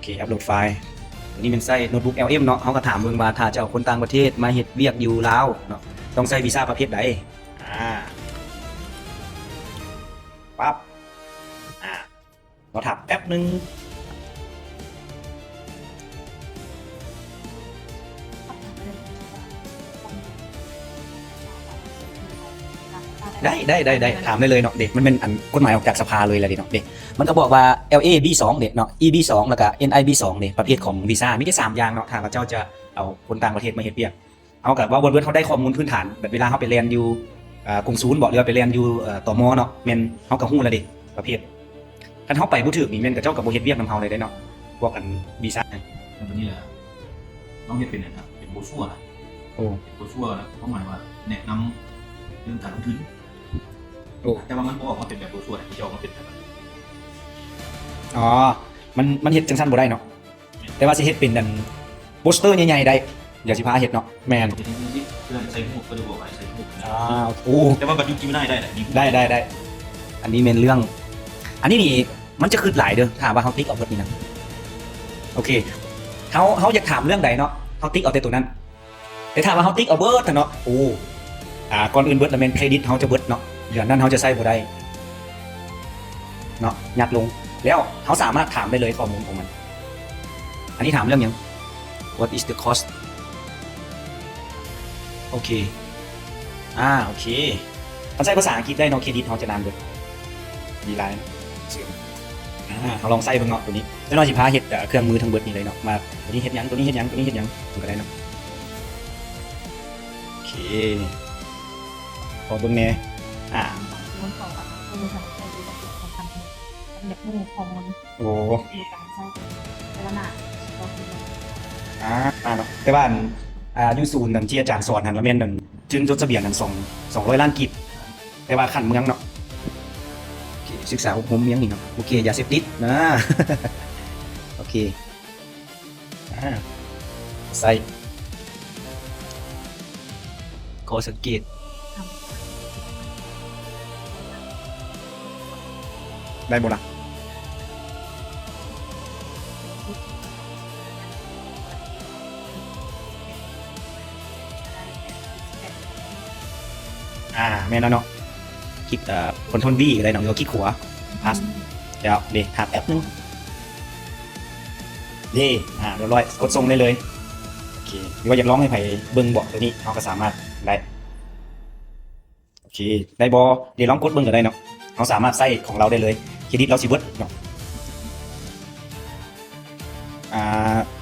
เคอัปโหลดไฟล์อันนี้เป็นไส้โน้ตบุ๊ก LM เนาะเขาก็ถามเมืองว่าถ้าจะเอาคนต่างประเทศมาเฮ็ดเวียกอยู่ลาวเนาะต้องใช้วีซ่าประเภทใดปั๊บเราถามแป๊บนึงได้ถามได้เลยเนาะเด็กมันเป็นอันกฎหมายออกจากสภาเลยแหละเนาะเด็กมันก็บอกว่า LA B2 เด็กเนาะ E B2 แล้วก็ NI B2 เนี่ยประเภทของวีซ่ามีแค่3อย่างเนาะถ้าเจ้าจะเอาคนต่างประเทศมาเฮ็ดเวียกเอากับว่าบนเว็บเขาได้ข้อมูลพื้นฐานแบบเวลาเขาไปเรียนอยู่กรุงศูนย์บอกเลยว่าไปเรียนอยู่ตมเนาะแม่นเฮาก็ฮู้แล้วเด็กประเภทคันเฮาไปบ่ถูกนี่แม่นกับเจ้าก็บ่เฮ็ดเวียกนำเฮาเลยได้เนาะพวกอันวีซ่าแต่วันนี้แหละน้องเฮ็ดเป็นนะครับเป็นโบชัวนะเป็นโบชัวแล้วเขาหมายว่าแนะนำเรื่องการลงทุนแต่ว่ามันบอกว่าเป็นแบบโบชัวที่จะออกมาเป็นแบบมันเฮ็ดจังซั่นบ่ได้เนาะแต่ว่าสิเฮ็ดเป็นดันโปสเตอร์ใหญ่ๆได้เดี๋ยวสิพาเฮ็ดเนาะแม่นเรื่องใส่หมวกก็ดูบอกว่าใส่หมวกแต่ว่าบัดยุคกินไม่ได้ได้อันนี้เป็นเรื่องอันนี้นี่มันจะคือหลายเด้อถามว่าเฮาติ๊กเอาเบิดนี่นะโอเคเฮาอยากถามเรื่องใดเนาะเฮาติ๊กเอาแต่ตัวนั้นแต่ถามว่าเฮาติ๊กเอาเบิดเนาะก่อนอื่นเบิดแล้วแม่นเครดิตเฮาจะเบิดเนาะเดี๋ยวนั้นเฮาจะใช้บ่ได้เนาะยัดลงแล้วเฮาสามารถถามได้เลยข้อมูลของมันอันนี้ถามเรื่องหยัง What is the cost โอเคโอเคมันใช้ภาษาอังกฤษได้เนาะเครดิตเฮาจะนานเบิดดีไลน์เสื่อมเราลองใส่เบิ่งเนาะตัวนี้แล้วเราสิพาเฮ็ดเครื่องมือทั้งเบิดนี่เลยเนาะมาตัวนี้เฮ็ดหยังตัวนี้เฮ็ดหยังตัวนี้เฮ็ดหยังมันก็ได้เนาะโอเคพอเบิ่งแน่มันของแบบมันจะใช้ดูแบบสำคัญมันแบบมูคอมมันมีการใช้แล้วน่ะก็คือเนาะแต่ว่าอยู่ศูนย์นั่นที่อาจารย์สอนนั่นละแม่นนั่นจึงจดทะเบียนนั่น200 ล้านกิบแต่ว่าขั้นเมืองเนาะศึกษาผมเมียงนี่เนาะโอเคยาเสพติดนะโอเคใส่ขอสังเกตได้บ่ล่ะแม่นแล้วเนาะคลิกคอนโทรล V อะไรเนาะเดี๋ยวคลิกขวาพาสเดี๋ยวหาแอปนึงเรียบร้อยกดส่งได้เลยโอเคหรือว่าอยากร้องให้ไผเบิ่งบอกตัวนี้เราก็สามารถได้โอเคได้บ่เดี๋ยวลองกดเบิ่งก็ได้เนาะเราสามารถใส่ของเราได้เลยเครดิตเราสิเบิดเนาะ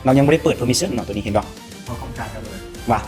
เรายังไม่ได้เปิด permission เนาะตัวนี้เห็นบ่เขาต้องการกันเลยว่า